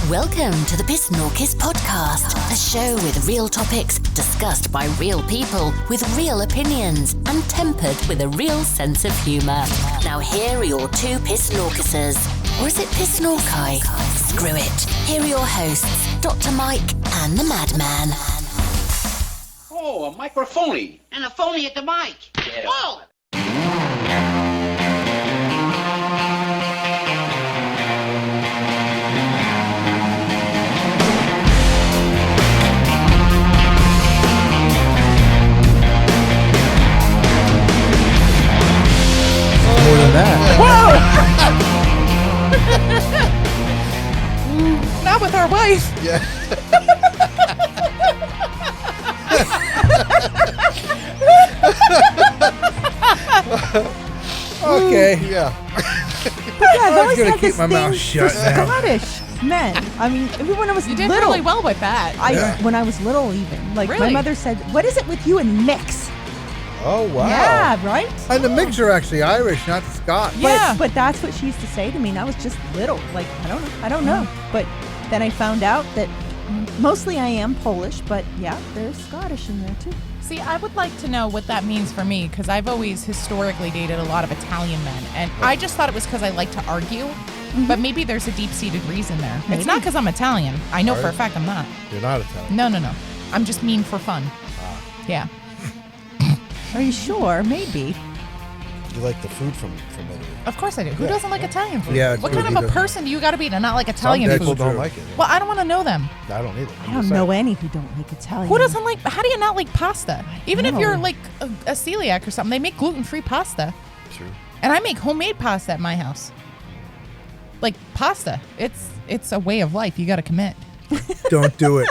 Welcome to the PSNORKIS podcast, a show with real topics discussed by real people with real opinions and tempered with a real sense of humour. Now here are your two PSNORKISers. Or is it PSNORKI? Screw it. Here are your hosts, Dr. Myke and The Madman. Oh, a microphony. And a phony at the mic. Yeah. Whoa! More than that. Whoa! Not with our wife. Yeah. Okay. Yeah. But yeah, I've was always gonna had keep this my mouth thing shut for now. Scottish men. I mean, even when I was You did little. really well with that. When I was little, even like my Really? mother said, "What is it with you and mix?" Oh wow. Yeah, right. And the Migs are actually Irish, not Scotch. Yeah. But that's what she used to say to me, and I was just little. Like I don't know. But then I found out that mostly I am Polish, but yeah, there's Scottish in there too. See, I would like to know what that means for me because I've always historically dated a lot of Italian men, and I just thought it was because I like to argue. But maybe there's a deep-seated reason there. Maybe. It's not because I'm Italian. I know for a Are you? fact I'm not. You're not Italian. No. I'm just mean for fun. Yeah. Are you sure? Maybe. You like the food from Italy. Of course I do. Who doesn't like Italian food? Yeah, it's What really kind of a good. person do you got to be to not like Some Italian people food? don't like it. Well, I don't want to know them. I don't either. I don't know any who don't like Italian. Who doesn't like? How do you not like pasta? Even if know. you're like a celiac or something, they make gluten-free pasta, True. and I make homemade pasta at my house. Like pasta, it's a way of life. You got to commit. Don't do it.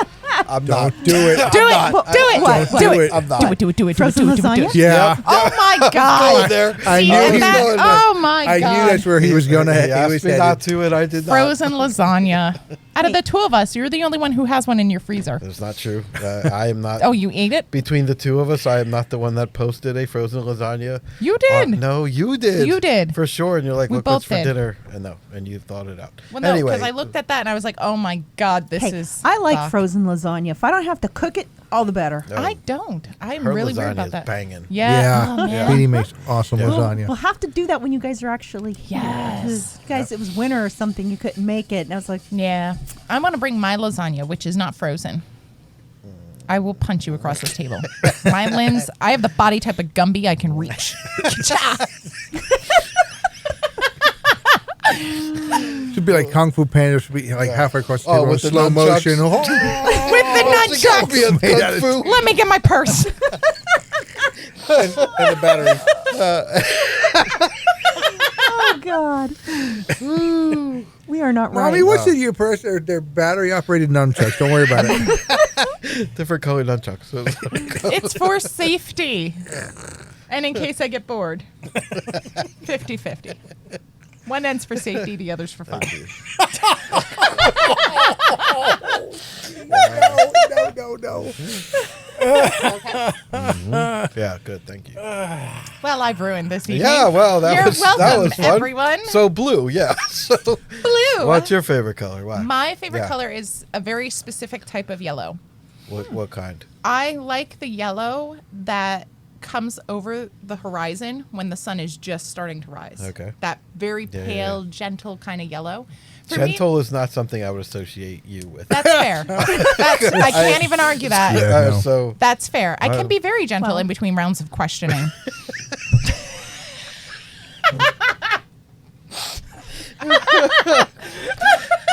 I'm not. Do it. Do it. Do it. What? Do it. I'm not. Do it. Frozen lasagna? Yeah. Oh my God. there. I See, knew and he was that- going there. oh my I God. knew that's where he was going to He asked me not to, and I did not. Frozen lasagna. Out of the two of us, you're the only one who has one in your freezer. That's not true. I am not. Oh, you ate it? Between the two of us, I am not the one that posted a frozen lasagna. You did. No, you did. You did. For sure. And you're like, We look, what's both for did. dinner? And no, and you thought it out. Well, no, anyway, because I looked at that and I was like, oh my God, this Hey, is. I like fucked. frozen lasagna. If I don't have to cook it, all the better. No, I don't. I'm her really weird lasagna about is that. banging. Yeah. Oh, man. Beanie makes awesome lasagna. We'll have to do that when you guys are actually here. Yes. You guys, it was winter or something. You couldn't make it. And I was like, Yeah. I'm going to bring my lasagna, which is not frozen. I will punch you across this table. My lens, I have the body type of Gumby I can reach. Should be like Kung Fu Panda. Should be like halfway across the table in with the slow nunchucks. motion. Oh, With the nunchucks. made out of Let me get my purse. and the battery. oh God. We are not right. Mommy, what's in your purse? They're battery operated nunchucks. Don't worry about it. Different colored nunchucks. It's for safety. And in case I get bored. 50-50. One end's for safety, the other's for fun. No. Yeah, good. Thank you. Well, I've ruined this evening. Yeah, well, that You're was welcome, that was fun. everyone. So blue, yeah. So Blue. what's your favorite color? Why? My favorite Yeah. color is a very specific type of yellow. What kind? I like the yellow that comes over the horizon when the sun is just starting to rise. Okay. That very Yeah, pale, yeah. gentle kind of yellow. For me, Gentle is not something I would associate you with. that's fair. I can't even argue that. Yeah. no. So That's fair. I Wow. can be very gentle Well. in between rounds of questioning.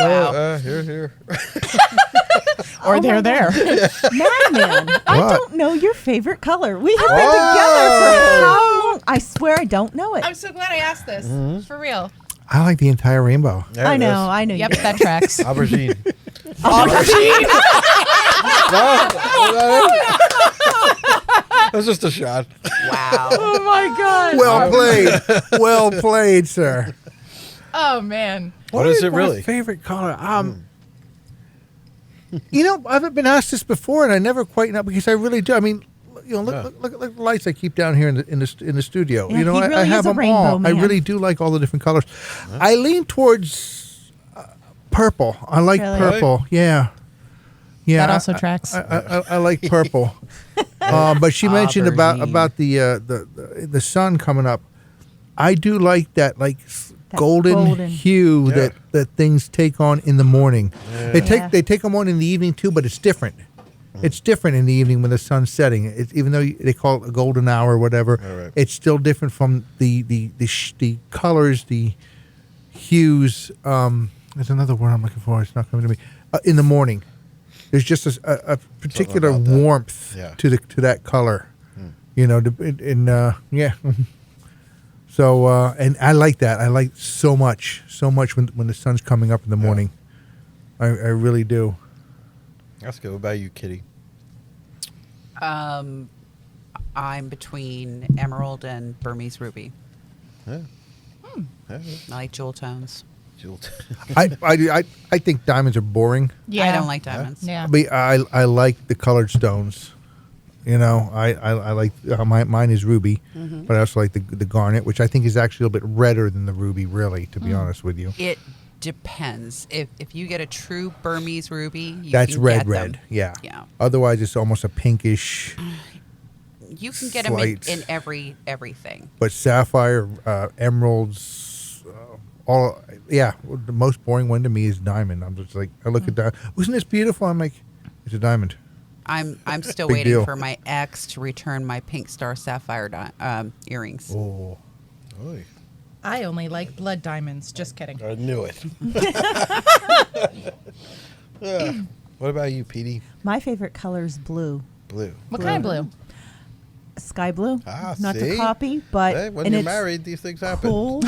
here. Or they're there. Madman, I What? don't know your favorite color. We have been together for how long? I swear I don't know it. I'm so glad I asked this. For real. I like the entire rainbow. There I it know, is. I know. Yep, you do. that tracks. Aubergine. That's just a shot. Oh my God. Well played, sir. Oh man. What is is it my really? favorite color? You know, I haven't been asked this before, and I never quite know because I really do. I mean, you know, look at the lights I keep down here in the studio. Yeah, you know, he really I have is a them rainbow all. man. I really do like all the different colors. I lean towards purple. I like Really? purple. Yeah. Yeah. That also tracks. I like purple. But she mentioned about the sun coming up. I do like that golden hue that things take on in the morning. Yeah. They take them on in the evening too, but it's different. It's different in the evening when the sun's setting. Even though they call it a golden hour or whatever, Right. it's still different from the colors, the hues. There's another word I'm looking for. It's not coming to me. In the morning, there's just a particular about that. warmth Yeah. to that color. You know, yeah. So and I like that. I like so much when the sun's coming up in the morning. I really do. That's good. What about you, Kitty? I'm between emerald and Burmese ruby. Yeah. Yeah. I like jewel tones. Jewel. I think diamonds are boring. Yeah. I don't like diamonds. Yeah. But I like the colored stones. You know, I like mine is ruby, but I also like the garnet, which I think is actually a little bit redder than the ruby. Really, to be honest with you, It depends. If you get a true Burmese ruby, you that's can red. get them. Yeah. Yeah. Otherwise, it's almost a pinkish. You can get them Slight. in everything. But sapphire, emeralds, all the most boring one to me is diamond. I'm just like, I look at that. Wasn't this beautiful? I'm like, it's a diamond. I'm still Big waiting deal. for my ex to return my pink star sapphire earrings. Oh, Oy. I only like blood diamonds. Just kidding. I knew it. What about you, Petey? My favorite color is blue. Blue. What kind of blue? Sky blue. Ah, Not see? to copy, but Hey, when and you're it's married, these things happen. cool.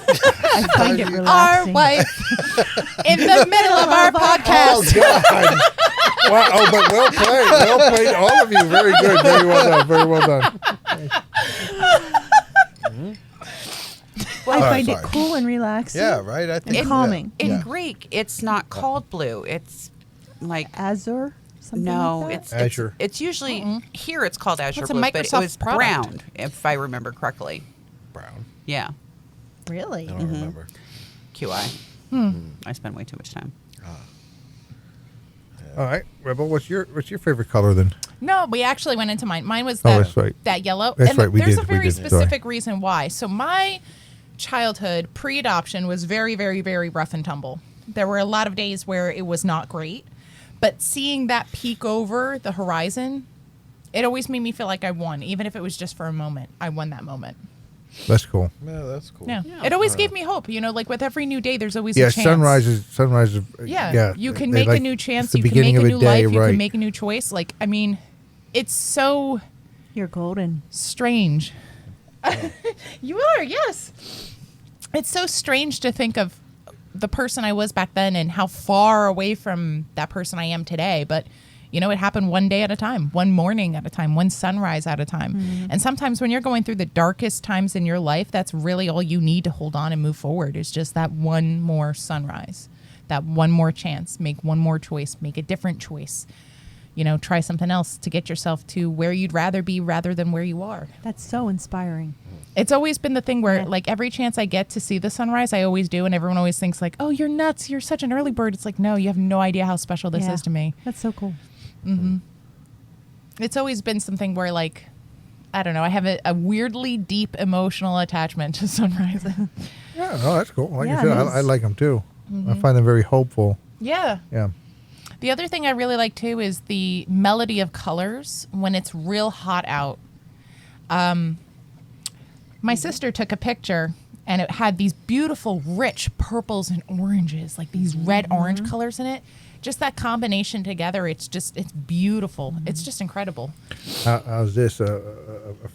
I find it Our relaxing. wife in the middle of our podcast. God. Wow. Oh, but well played. Well played, all of you. Very good. Very well done. Very well done. I find sorry. it cool and relaxing. Yeah, right. I think And calming. In Yeah. Greek, it's not called blue. It's like Azure. Something no, like that? Azure. It's usually here. It's called azure That's a blue, but it Microsoft was product. brown, if I remember correctly. Brown. Yeah, Really. I don't remember. QI. I spend way too much time. All right, Rebel. What's your favorite color then? No, we actually went into mine. Mine was Oh, that, that's right. that yellow. That's and right, we there's did, a we very did. Sorry. specific reason why. So my childhood pre-adoption was very, very, very rough and tumble. There were a lot of days where it was not great, but seeing that peek over the horizon, it always made me feel like I won, even if it was just for a moment. I won that moment. That's cool. Yeah, that's cool. Yeah. It always gave me hope. You know, like with every new day, there's always Yeah, a chance. sunrises. Yeah. You can they make like- a new it's chance. the You can beginning make a of new day, life. You right. can make a new choice. Like, I mean, it's so You're golden. strange. You are, yes. It's so strange to think of the person I was back then and how far away from that person I am today. But, you know, it happened one day at a time, one morning at a time, one sunrise at a time. And sometimes when you're going through the darkest times in your life, that's really all you need to hold on and move forward is just that one more sunrise, that one more chance, make one more choice, make a different choice. You know, try something else to get yourself to where you'd rather be rather than where you are. That's so inspiring. It's always been the thing where, Yeah. like, every chance I get to see the sunrise, I always do, and everyone always thinks, like, oh, you're nuts. You're such an early bird. It's like, no, you have no idea how special this Yeah. is to me. That's so cool. It's always been something where, like, I don't know, I have a weirdly deep emotional attachment to sunrise. Yeah, no, that's cool. Like Yeah, I said, it I is. like them too. I find them very hopeful. Yeah. Yeah. The other thing I really like, too, is the melody of colors when it's real hot out. My sister took a picture, and it had these beautiful, rich purples and oranges, like these red-orange colors in it. Just that combination together, it's beautiful. It's just incredible. How's this? A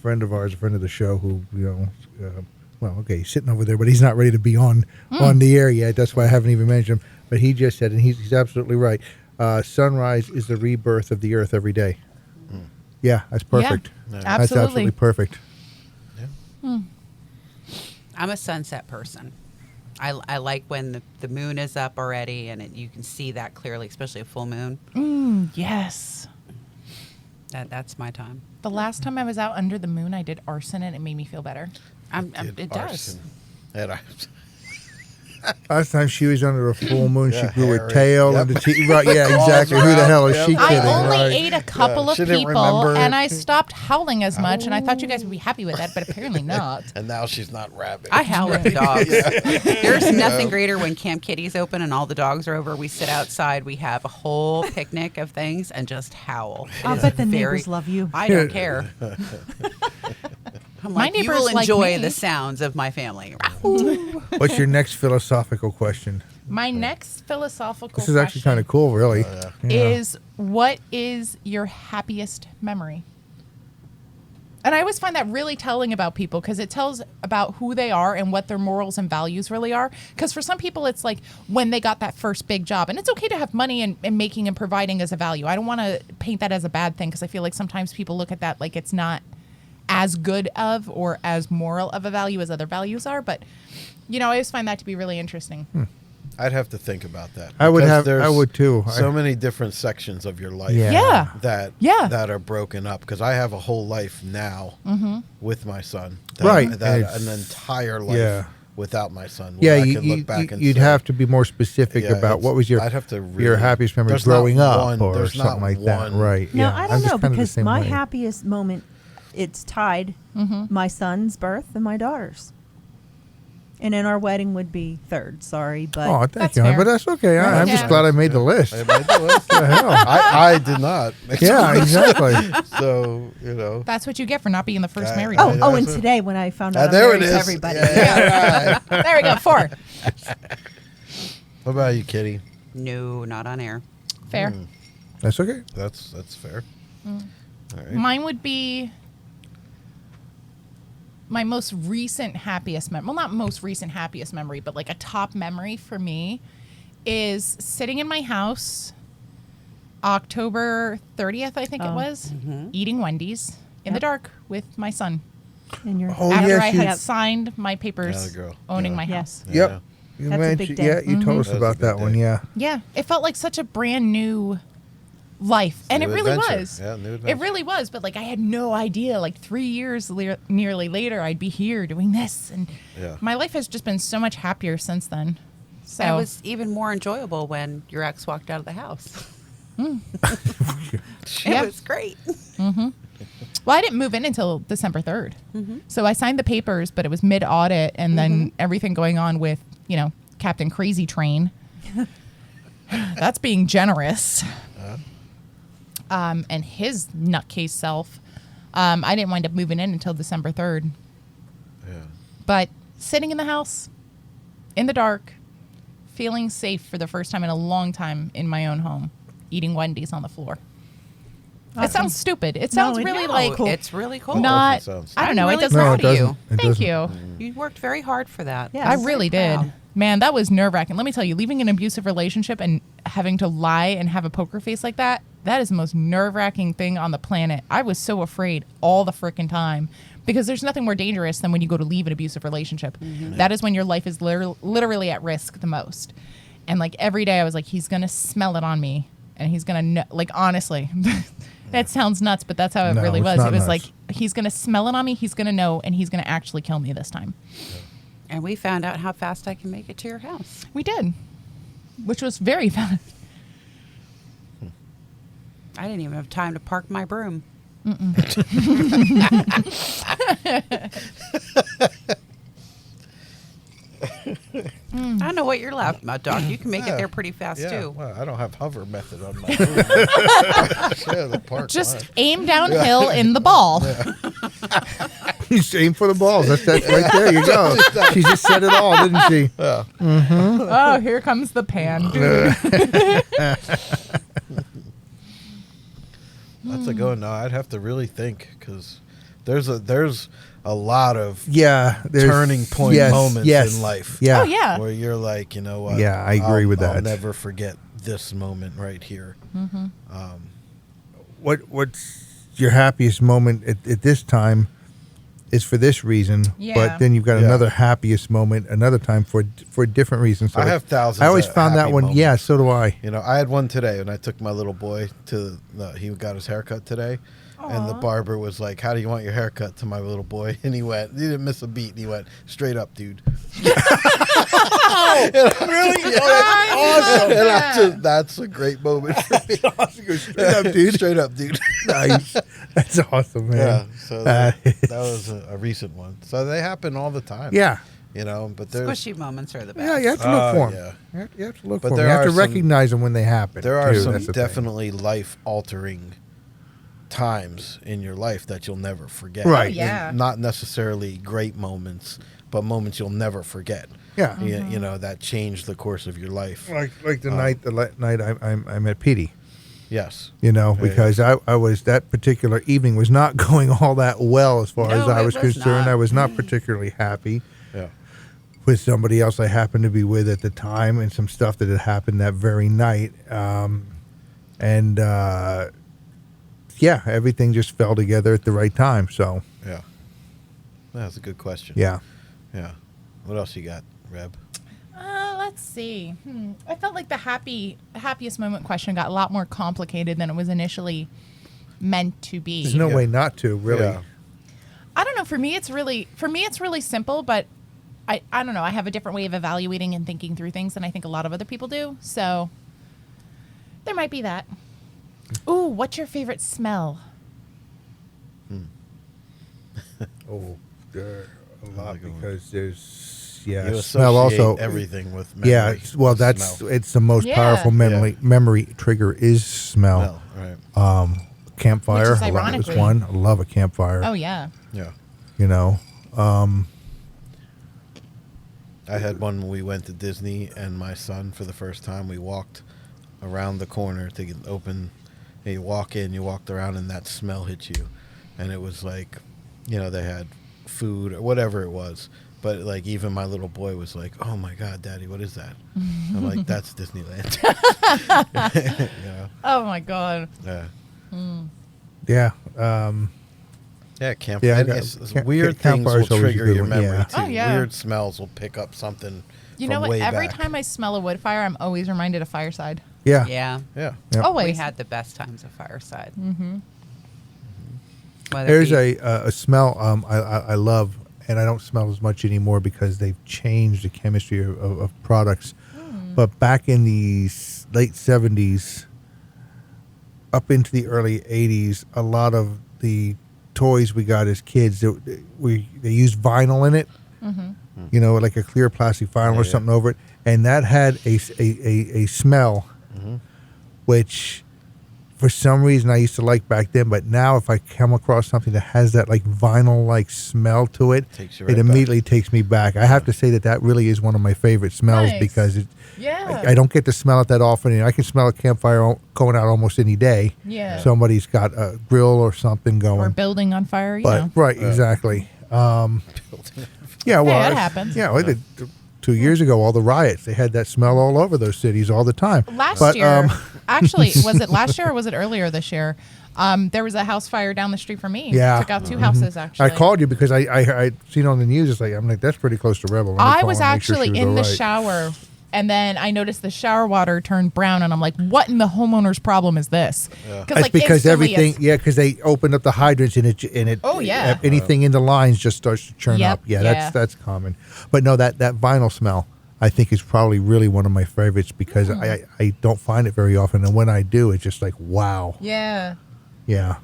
friend of ours, a friend of the show, who well, okay, he's sitting over there, but he's not ready to be on the air yet. That's why I haven't even mentioned him. But he just said, and he's absolutely right. Sunrise is the rebirth of the earth every day. Yeah, that's perfect. Yeah, That's absolutely. absolutely perfect. I'm a sunset person. I like when the moon is up already and you can see that clearly, especially a full moon. Yes. That's my time. The last time I was out under the moon, I did arson, and it made me feel better. It does. And Last time she was under a full moon, Yeah, she grew hairy. her tail Yep. and the teeth. Right? Yeah, exactly. Who the hell is she Yep. kidding? I only right? ate a couple of she didn't people, remember. and I stopped howling as much, and I thought you guys would be happy with that, but apparently not. And now she's not rabid. I howl at the dogs. There's nothing greater when Camp Kitty's open and all the dogs are over. We sit outside. We have a whole picnic of things and just howl. I'll It bet is the very- neighbors love you. I don't care. I'm My like, you neighbors will like enjoy me. the sounds of my family. What's your next philosophical question? My next philosophical This is actually kind of cool, really. is, what is your happiest memory? And I always find that really telling about people, because it tells about who they are and what their morals and values really are. Because for some people, it's like when they got that first big job. And it's okay to have money and making and providing as a value. I don't want to paint that as a bad thing, because I feel like sometimes people look at that like it's not as good of or as moral of a value as other values are. But, I always find that to be really interesting. I'd have to think about that. I would because have. there's I would too. So many different sections of your life. Yeah. Yeah. that are broken up, because I have a whole life now with my son. Right. That And an entire life yeah. without my son. Yeah, where I you, can look back and you'd say, have to be more specific yeah, about what was your I'd have to your really- happiest memory there's growing not up one- or there's not something like that. one. Right. Now, yeah. I I'm don't just know, kind of the because same my way. happiest moment, it's tied my son's birth and my daughter's. And then our wedding would be third. Sorry, but Oh, thank That's you, hon, fair. but that's okay. I'm just Yeah. glad I made the list. I made the list. the hell? I did not. Yeah, exactly. So, That's what you get for not being the first married oh, one. oh, and today when I found out I'm there it married to is. everybody. Yeah, right. There we go. 4. What about you, Kitty? No, not on air. Fair. That's okay. That's fair. All right. Mine would be my most recent happiest memory. Well, not most recent happiest memory, but like a top memory for me is sitting in my house October 30th, I think it was, eating Wendy's in the dark with my son. And you're Oh, After yes, I you- had signed my papers Yeah, the girl. owning Yeah. my Yes. house. Yep. You That's a mentioned- big day. Yeah, you told us That was a about big that one. day. Yeah. Yeah, it felt like such a brand new life, and it New really adventure. was. Yeah, new It adventure. really was. But like, I had no idea. Like 3 years nearly later, I'd be here doing this, and Yeah. my life has just been so much happier since then. So And it was even more enjoyable when your ex walked out of the house. It Yeah. was great. well, I didn't move in until December 3rd, so I signed the papers, but it was mid audit, and then everything going on with Captain Crazy Train. That's being generous. And his nutcase self. I didn't wind up moving in until December 3rd. Yeah. But sitting in the house, in the dark, feeling safe for the first time in a long time in my own home, eating Wendy's on the floor. It Awesome. sounds stupid. It sounds it- really no, like It's really cool. not. Doesn't sound I don't know. I'm It really doesn't. No, proud it of you. doesn't. It Thank doesn't. you. You worked very hard for that. Yeah. I I'm really very did. proud. Man, that was nerve wracking. Let me tell you, leaving an abusive relationship and having to lie and have a poker face like that, that is the most nerve wracking thing on the planet. I was so afraid all the frickin' time because there's nothing more dangerous than when you go to leave an abusive relationship. That is when your life is literally at risk the most. And like every day I was like, he's going to smell it on me and he's going to, like, honestly, that sounds nuts, but that's how it No, really it's was. not It was nuts. like, he's going to smell it on me, he's going to know, and he's going to actually kill me this time. And we found out how fast I can make it to your house. We did, which was very fast. I didn't even have time to park my broom. I don't know what you're laughing about, Doc. You can make it there pretty fast, Yeah. too. Well, I don't have hover method on my room. Yeah, the park Just line. aim downhill in the ball. You aim for the balls. That's right there. You go. She just said it all, didn't she? Oh, here comes the pan. That's a go. No, I'd have to really think because there's a lot of Yeah. there's- turning point yes, moments yes, in life. Yeah. Oh, yeah. Where you're like, you know what? Yeah, I agree with I'll that. never forget this moment right here. What's your happiest moment at this time is for this reason, Yeah. but then you've got Yeah. another happiest moment another time for different reasons. So I have thousands I always of found that happy one. moments. Yeah, so do I. You know, I had one today when I took my little boy to he got his haircut today. And the barber was like, "How do you want your haircut?" to my little boy, and he didn't miss a beat. And he went, "Straight up, dude." Really? Awesome. And that's a great moment for me. Straight up, dude. Straight up, dude. Nice. That's awesome, man. Yeah. So that was a recent one. So they happen all the time. Yeah. But there's Squishy moments are the best. Yeah, you have to look for them. yeah. You have to look But for them. there You have are to some- recognize them when they happen. there are too. some That's the thing. definitely life-altering times in your life that you'll never forget. Right. And Yeah. not necessarily great moments, but moments you'll never forget. Yeah. That changed the course of your life. Like the night I met Petey. Yes. Because I was, that particular evening was not going all that well as far as No, I it was was concerned. not. I was not particularly happy Yeah. with somebody else I happened to be with at the time, and some stuff that had happened that very night. Everything just fell together at the right time. So, Yeah. That's a good question. yeah. Yeah. What else you got, Reb? Let's see. I felt like the happiest moment question got a lot more complicated than it was initially meant to be. There's no Yeah. way not to, really. Yeah. I don't know. For me, it's really simple, but I don't know. I have a different way of evaluating and thinking through things than I think a lot of other people do. So there might be that. Ooh, what's your favorite smell? Oh, there a lot, Like a- because there's, You smell associate also. everything with memory. Yeah, well, with that's smell. it's the most Yeah. powerful memory trigger is smell. Right. Campfire, Which is I love this ironically- one. I love a campfire. Oh yeah. Yeah. I had one when we went to Disney, and my son, for the first time, we walked around the corner to get open. And you walk in, you walked around, and that smell hit you. And it was like, they had food or whatever it was. But, like, even my little boy was like, "Oh, my God, Daddy, what is that?" I'm like, "That's Disneyland." Oh my god. Yeah. Yeah. Yeah, camp. Yeah, I and got- it's camp- weird things will campfire's always a trigger good your one, memory, yeah. too. Oh, yeah. Weird smells will pick up something You from know what? way Every back. time I smell a wood fire, I'm always reminded of Fireside. Yeah. Yeah. Yeah. Yep. Always. We had the best times at Fireside. Mm-hmm. There's a smell I love, and I don't smell as much anymore because they've changed the chemistry of products. But back in the late 70s, up into the early 80s, a lot of the toys we got as kids, they used vinyl in it, like a clear plastic vinyl or Yeah. something over it, and that had a smell, which for some reason I used to like back then, but now if I come across something that has that like vinyl like smell to it, Takes you it right immediately takes me back. I have to say that really is one of my favorite smells Nice. because Yeah. I don't get to smell it that often, and I can smell a campfire going out almost any day. Yeah. Somebody's got a grill or something going. Or building on fire, you But know. right, exactly. Yeah, well, that happens. Yeah, well, 2 years ago, all the riots, they had that smell all over those cities all the time. Last year, actually, was it last year or was it earlier this year? There was a house fire down the street from me. Yeah. Took out two houses, actually. I called you because I seen on the news. I'm like, that's pretty close to Rebel. Let me I call was and make sure actually she in all the right. shower, and then I noticed the shower water turned brown, and I'm like, what in the homeowner's problem is this? That's because instantly everything, it's- because they opened up the hydrants and it. Oh, yeah. Anything in the lines just starts to churn Yep, up. Yeah, yeah. that's common. But no, that vinyl smell, I think, is probably really one of my favorites because Hmm. I don't find it very often, and when I do, it's just like wow. Yeah. Yeah.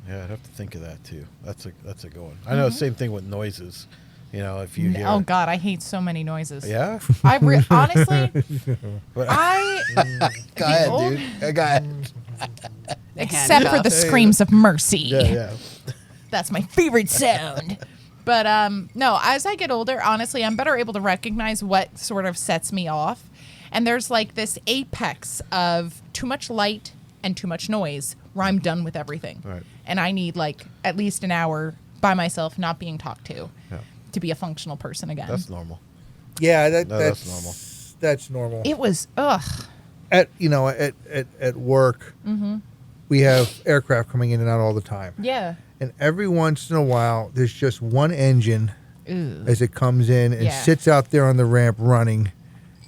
Yeah, I'd have to think of that too. That's a good one. I know same thing with noises. If you hear. Oh God, I hate so many noises. Yeah. Honestly, But- I Go ahead, old- dude. Go ahead. except for the screams of mercy. Yeah. That's my favorite sound. But no, as I get older, honestly, I'm better able to recognize what sort of sets me off. And there's like this apex of too much light and too much noise where I'm done with everything. Right. And I need like at least an hour by myself, not being talked to be a functional person again. That's normal. Yeah, that's normal. That's normal. It was, ugh. At work, we have aircraft coming in and out all the time. Yeah. And every once in a while, there's just one engine Ooh. as it comes in and Yeah. sits out there on the ramp running.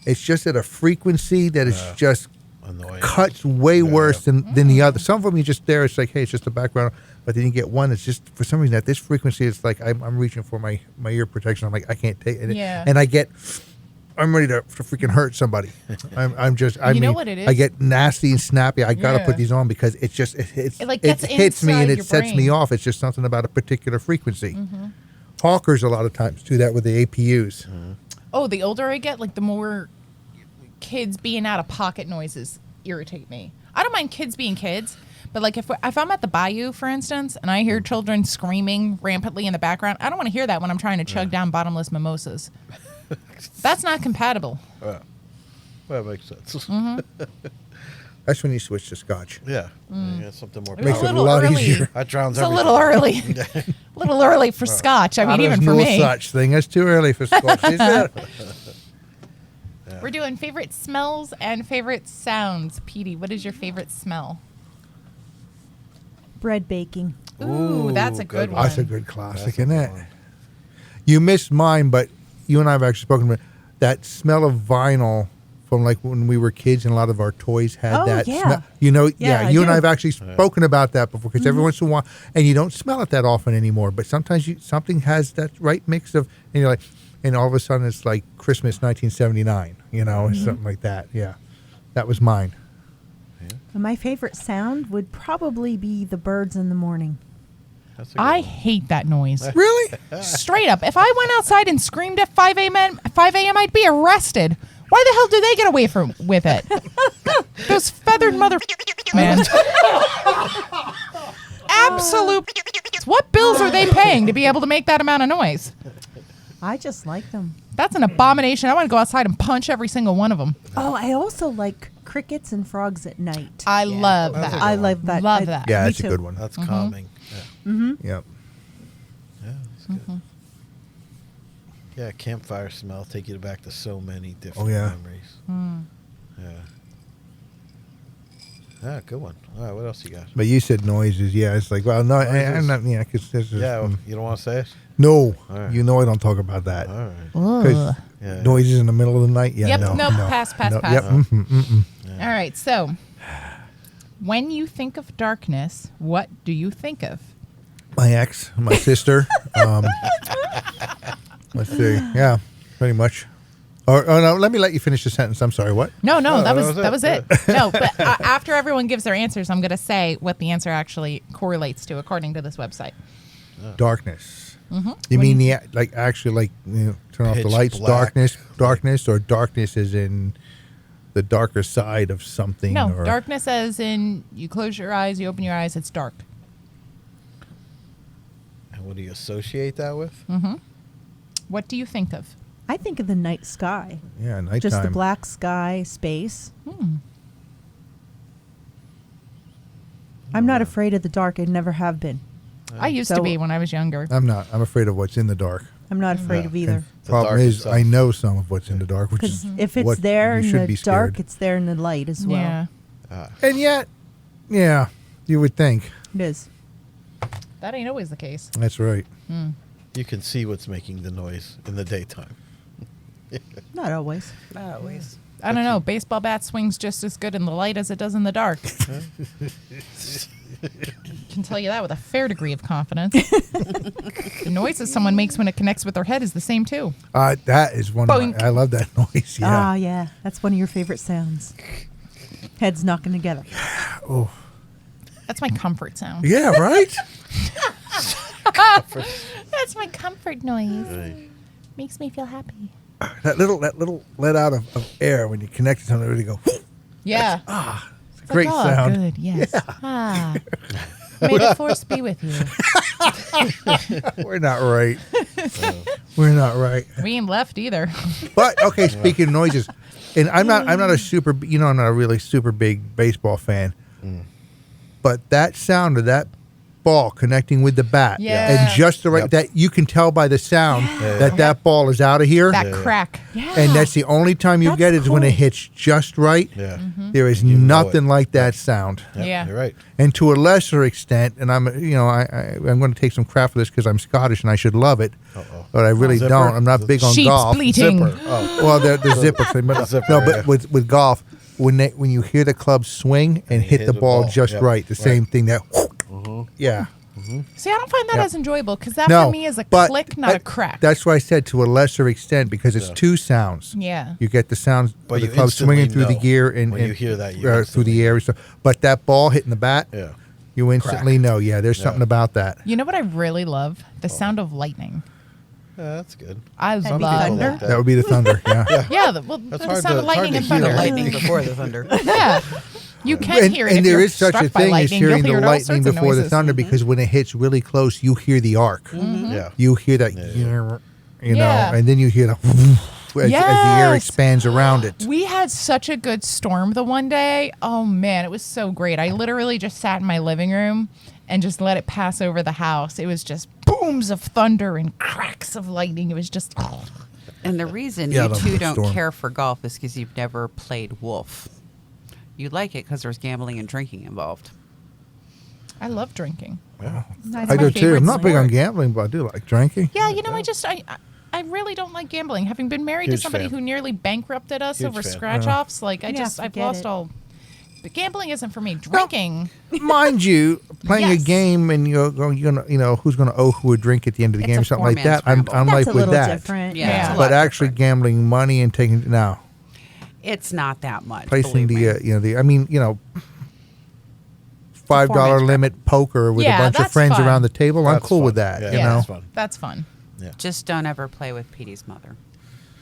It's just at a frequency that is just annoying. cuts way worse than the other. Some of them you just there. It's like, hey, it's just a background. But then you get one that's just for some reason at this frequency, it's like I'm reaching for my ear protection. I'm like, I can't take it. Yeah. And I'm ready to freaking hurt somebody. I know what it is? I get nasty and snappy. I gotta Yeah. put these on because it It hits me and inside it your sets me brain. off. It's just something about a particular frequency. Hawkers a lot of times do that with the APUs. Oh, the older I get, like the more kids being out of pocket noises irritate me. I don't mind kids being kids, but like if I'm at the bayou, for instance, and I hear children screaming rampantly in the background, I don't want to hear that when I'm trying to chug down bottomless mimosas. That's not compatible. Well, that makes sense. That's when you switch to Scotch. Yeah. Yeah, something more It was Makes a it a little lot early. easier. That drowns It's a everything. little early. A little early for Scotch. I mean, There's even for no me. such thing. It's too early for Scotch. Is it? We're doing favorite smells and favorite sounds. Petey, what is your favorite smell? Bread baking. Ooh, that's a good good one. one. That's a good classic, That's a isn't good it? one. You missed mine, but you and I have actually spoken about that smell of vinyl from like when we were kids, and a lot of our toys had Oh, that yeah. smell. You know, Yeah, I you and I do. have actually spoken about that before because every once in a while, and you don't smell it that often anymore, but sometimes something has that right mix of, and you're like, and all of a sudden it's like Christmas 1979, you know, or something like that. Yeah, that was mine. And my favorite sound would probably be the birds in the morning. That's a good I one. hate that noise. Really? Straight up. If I went outside and screamed at 5 a.m., I'd be arrested. Why the hell do they get away with it? Those feathered mother man. Absolute. What bills are they paying to be able to make that amount of noise? I just like them. That's an abomination. I want to go outside and punch every single one of them. Oh, I also like crickets and frogs at night. I love That's that. a good I one. love that. Love that. Yeah, me that's a too. good one. That's calming. Yeah. Yep. Yeah, that's good. Yeah, campfire smell take you back to so many different yeah. memories. Yeah. Yeah, good one. All right, what else you got? But you said noises. Yeah, it's like, well, no, I'm not. Yeah, because this is. Yeah, you don't want to say it? No, All right. you know I don't talk about that. All right. Because Yeah. noises in the middle of the night. Yeah, Yep, no, nope, no, pass. no, Pass. Yep, All right, so when you think of darkness, what do you think of? My ex, my sister. Let's see. Yeah, pretty much. Or no, let me let you finish the sentence. I'm sorry. What? No, No, that was it. No, but after everyone gives their answers, I'm going to say what the answer actually correlates to according to this website. Darkness. You mean the actually turn off the Pitch lights? black. Darkness, or darkness is in the darker side of something? No, or, darkness as in you close your eyes, you open your eyes, it's dark. And what do you associate that with? What do you think of? I think of the night sky. Yeah, nighttime. Just the black sky, space. I'm not afraid of the dark. I never have been. I used to So- be when I was younger. I'm not. I'm afraid of what's in the dark. I'm not afraid Yeah. of either. The Problem dark is, itself. I know some of what's in the dark, which Because is if it's what there you in should the be dark, scared. it's there in the light as well. Yeah. And yet, yeah, you would think. It is. That ain't always the case. That's right. You can see what's making the noise in the daytime. Not always. Always. I don't know. Baseball bat swings just as good in the light as it does in the dark. Can tell you that with a fair degree of confidence. The noises someone makes when it connects with their head is the same too. That is one of Boink. my, I love that noise. Yeah. Ah, yeah. That's one of your favorite sounds. Heads knocking together. Oh. That's my comfort sound. Yeah, right? That's my comfort noise. Makes me feel happy. that little let out of air when you connect to something, really go, Yeah. it's a great oh, sound. Good. Yes. Ah. May the force be with you. We're not right. We're not right. We ain't left either. But okay, speaking of noises, and I'm not a super, I'm not a really super big baseball fan. But that sound of that ball connecting with the bat, Yeah. and just the right that you can tell by the sound that ball is out of here, That crack. Yeah. and that's the only time you That's get is when it cool. hits just right. Yeah. There is You know nothing it. like that sound. Yeah. You're right. And to a lesser extent, and I'm going to take some crap for this because I'm Scottish and I should love it, but I really Zipper? don't. I'm not big on Sheep's golf. bleating. Zipper. Oh. Well, the zipper thing, but Zipper, no, yeah. but with golf, when you hear the club swing and hit the ball just right, the same thing that. Yeah. See, I don't find that as enjoyable because that No, for me is a but click, not a crack. That's why I said to a lesser extent because it's two sounds. Yeah. You get the sounds But of the you club swinging instantly through the know gear and when you hear that, you through instantly the air and stuff. But that ball hitting the bat, you instantly know. Yeah, there's something about that. You know what I really love? The sound of lightning. Yeah, that's good. I That'd be love thunder? like That would be the thunder. Yeah. Yeah, the hard sound of to- lightning hard and to thunder. hear. The lightning before the thunder. Yeah. You can hear it. And if there you're is such a struck by thing as lightning, you'll hearing the hear it all lightning sorts of before the noises. thunder because when it hits really close, you hear the arc. Yeah. You hear that, you know, and then you hear the as the air Yes. expands around it. We had such a good storm the one day. Oh man, it was so great. I literally just sat in my living room and just let it pass over the house. It was just booms of thunder and cracks of lightning. It was just And the reason Yeah, I you love two the don't storm. care for golf is because you've never played Wolf. You like it because there's gambling and drinking involved. I love drinking. Yeah. That's I my do too. favorite I'm not big on sport. gambling, but I do like drinking. Yeah, you know, I really don't like gambling. Having been married to Huge somebody fan. who nearly bankrupted us Huge over fan. scratch offs, like Yeah, I've forget lost it. all. But gambling isn't for me. Drinking. Mind you, playing a Yes. game and you're gonna, who's going to owe who a drink at the end of the It's game, a or something like four-man that. I'm scramble. like That's a with little that. different. Yeah, Yeah. it's a But lot actually, different. gambling money and taking It's not that much. placing believe me. $5 four-man limit poker with Yeah, a bunch of that's friends fun. around the table. I'm That's cool fun. with that. Yeah, You Yeah. know, that's fun. That's fun. Just don't ever play with Petey's mother.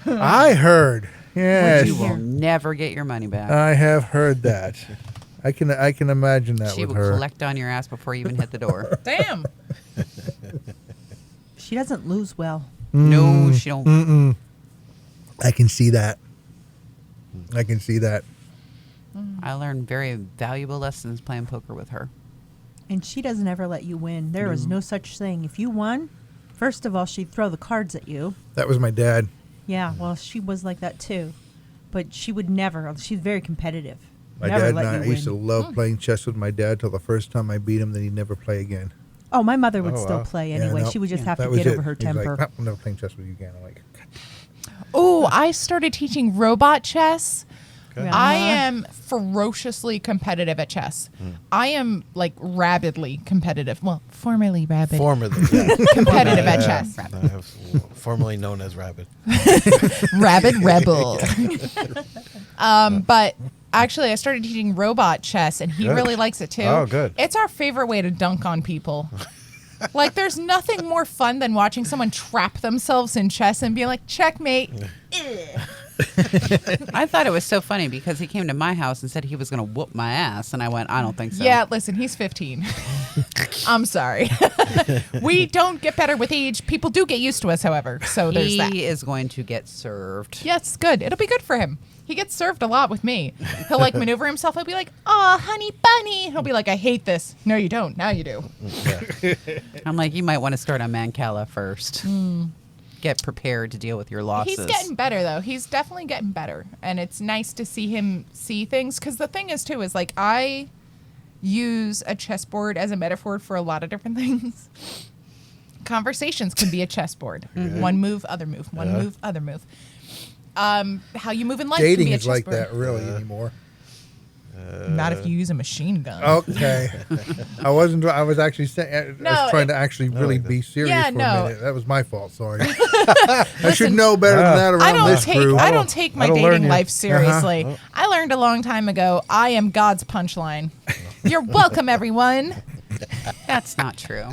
I heard. Yes, You will never get your money back. I have heard that. I can imagine that She with will her. collect on your ass before you even hit the door. Damn. She doesn't lose well. No, she don't. I can see that. I can see that. I learned very valuable lessons playing poker with her. And she doesn't ever let you win. There is no such thing. If you won, first of all, she'd throw the cards at you. That was my dad. Yeah, well, she was like that too. But she would never. She's very competitive. My never dad let and I you used to win. love playing chess with my dad till the first time I beat him. Then he'd never play again. Oh, my mother would Oh, still wow. play Yeah, anyway. no. She would just Yeah. have That to was get it. over her He's like, temper. "Nope, I'm never playing chess with you again." I'm like, Oh, I started teaching robot chess. Okay. I am ferociously competitive at chess. I am like rabidly competitive. Well, formerly rabid. Formerly, yeah. competitive at chess. I have formerly known as Rabbit. Rabid rebel. But actually, I started teaching robot chess, and he Good. really likes it too. Oh, good. It's our favorite way to dunk on people. Like, there's nothing more fun than watching someone trap themselves in chess and being like, checkmate. I thought it was so funny because he came to my house and said he was going to whoop my ass. And I went, I don't think so. Yeah, listen, he's 15. I'm sorry. We don't get better with age. People do get used to us, however. So there's that. He is going to get served. Yes, good. It'll be good for him. He gets served a lot with me. He'll like maneuver himself. He'll be like, "Oh, honey bunny." He'll be like, "I hate this." No, you don't. Now you do. I'm like, you might want to start on Mancala first. Get prepared to deal with your losses. He's getting better though. He's definitely getting better, and it's nice to see him see things. Because the thing is too is like I use a chessboard as a metaphor for a lot of different things. Conversations can be a chessboard. One move, other move. One move, other move. How you move in life can dating be a is like chessboard. that really anymore. Not if you use a machine gun. Okay, I wasn't. I was actually saying. I No, was trying it- to actually really be serious Yeah, for no. a minute. That was my fault. Sorry. I should know better than that I around don't this take crew. I don't take my That'll learn dating you. life seriously. I learned a long time ago. I am God's punchline. You're welcome, everyone. That's not true.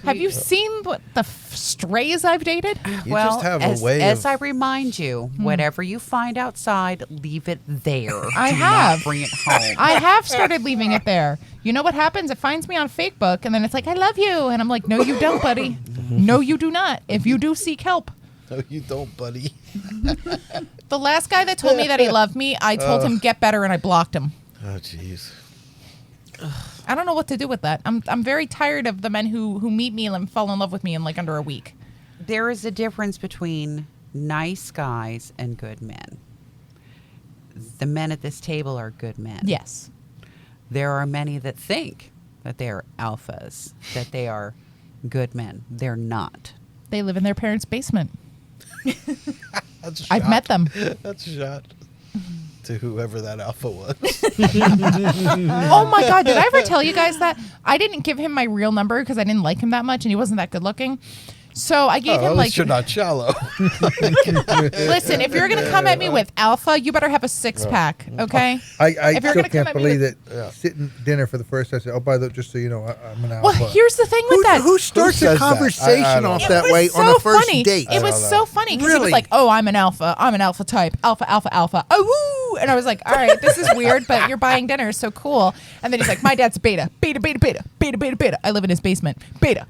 Have you seen what the strays I've dated? You well, just have as, a way as of. I remind you, whatever you find outside, leave it there. I Do have. not bring it home. I have started leaving it there. You know what happens? It finds me on Facebook, and then it's like, "I love you," and I'm like, "No, you don't, buddy. No, you do not. If you do, seek help." No, you don't, buddy. The last guy that told me that he loved me, I told him get better, and I blocked him. Oh, jeez. I don't know what to do with that. I'm very tired of the men who meet me and fall in love with me in like under a week. There is a difference between nice guys and good men. The men at this table are good men. Yes. There are many that think that they are alphas, that they are good men. They're not. They live in their parents' basement. That's a I've shot. met them. That's a shot. to whoever that alpha was. Oh my God, did I ever tell you guys that? I didn't give him my real number because I didn't like him that much and he wasn't that good looking. So I gave him at like, least you're not shallow. listen, if you're going to come at me with alpha, you better have a 6-pack, okay? I If you're still gonna come can't at me believe with- that sitting dinner for the first time. I said, "Oh, by the way, just so you know, I'm an alpha." Well, here's the thing with that. Who starts Who a says that? I conversation don't off know. that way so on a first funny. date? It was so funny because he was Really? like, "Oh, I'm an alpha. I'm an alpha type. Alpha, alpha, alpha. Oh, woo!" And I was like, "All right, this is weird, but you're buying dinner, so cool." And then he's like, "My dad's beta, beta, beta, beta, beta, beta, beta. I live in his basement, beta."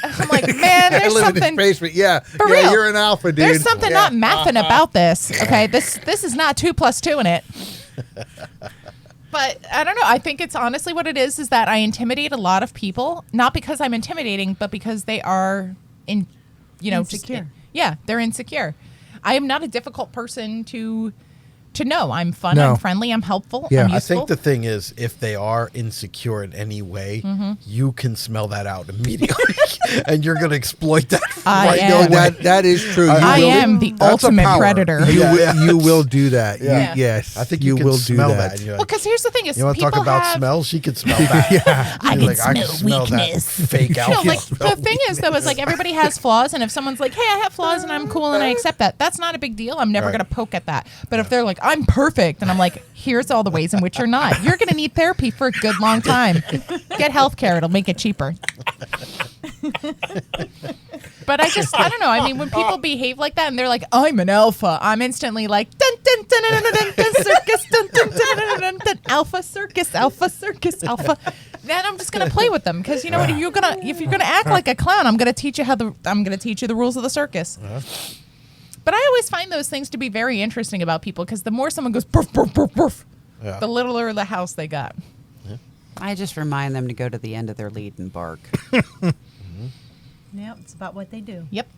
I'm like, "Man, I there's live in something." his basement. Yeah, For yeah, real. you're an alpha, dude. There's something Yeah. not mathing about this. Okay, this is not 2 + 2 in it. But I don't know. I think it's honestly what it is that I intimidate a lot of people, not because I'm intimidating, but because they are Insecure. Yeah, they're insecure. I am not a difficult person to know. I'm fun. No. I'm friendly. I'm helpful. Yeah. I'm I useful. think the thing is, if they are insecure in any way, you can smell that out immediately, and you're going to exploit that. I right am. away. That is true. You I will- am the That's a ultimate power. predator. You, Yeah, will, yeah. you will do that. Yeah. Yes. I think you can will smell do that. that. And you're Well, like, because here's the thing: is you want to talk people about have, smell? She can smell that. I You're can I smell that weakness. fake No, alpha. like the thing is though is like everybody has flaws, and if someone's like, "Hey, I have flaws and I'm cool and I accept that," that's not a big deal. I'm never Right. gonna poke at that. But if they're like, "I'm perfect," and I'm like, "Here's all the ways in which you're not," you're gonna need therapy for a good long time. Get healthcare; it'll make it cheaper. But I don't know. I mean, when people behave like that and they're like, "I'm an alpha," I'm instantly like, dun dun dun dun dun dun, dun circus, dun dun dun dun dun dun, alpha circus, alpha circus, alpha. Then I'm just gonna play with them because you know what? If you're gonna act like a clown, I'm gonna teach you the rules of the circus. But I always find those things to be very interesting about people because the more someone goes burf burf burf burf, Yeah. the littler the house they got. I just remind them to go to the end of their lead and bark. Yeah, it's about what they do. Yep.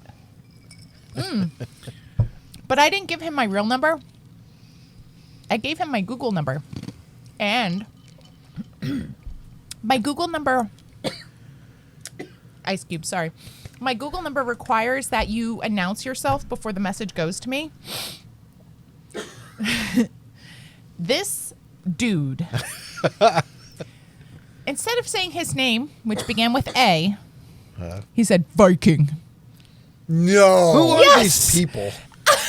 But I didn't give him my real number. I gave him my Google number. And my Google number... Ice Cube, sorry. My Google number requires that you announce yourself before the message goes to me. This dude, instead of saying his name, which began with A, he said Viking. No. Who are Yes! these people?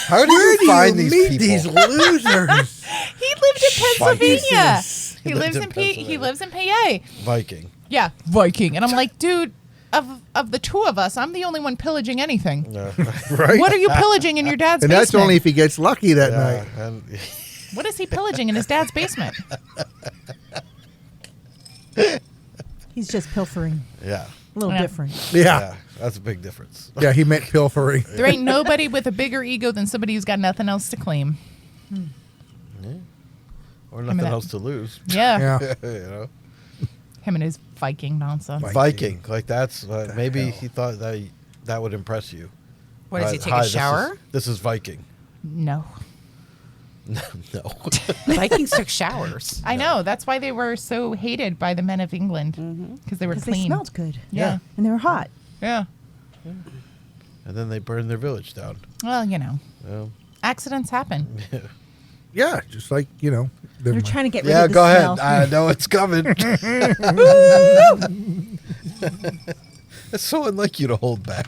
How do Where you do find you these meet people? these losers? He lived in Pennsylvania. Jesus. He He lives lived in in P. He Pennsylvania. lives in PA. Viking. Yeah, Viking. And I'm like, dude, of the two of us, I'm the only one pillaging anything. Right? What are you pillaging in your dad's and basement? that's only if he gets lucky that night. And What is he pillaging in his dad's basement? He's just pilfering. yeah. A little Yeah. different. Yeah. That's a big difference. Yeah, he meant pilfering. There ain't nobody with a bigger ego than somebody who's got nothing else to claim. Or nothing that- else to lose. Yeah. Yeah. You know? Him and his Viking nonsense. Viking. Like that's maybe he thought that would impress you. What does he take Hi, a shower? This is Viking. No. No. Vikings took showers. I know. That's why they were so hated by the men of England. Because they were Because they clean. smelled good. Yeah. And they were hot. Yeah. And then they burned their village down. Well, you know. Yeah. Accidents happen. Yeah, just like, They're trying to get rid Yeah, of the go smell. ahead. I know it's coming. It's so unlike you to hold back.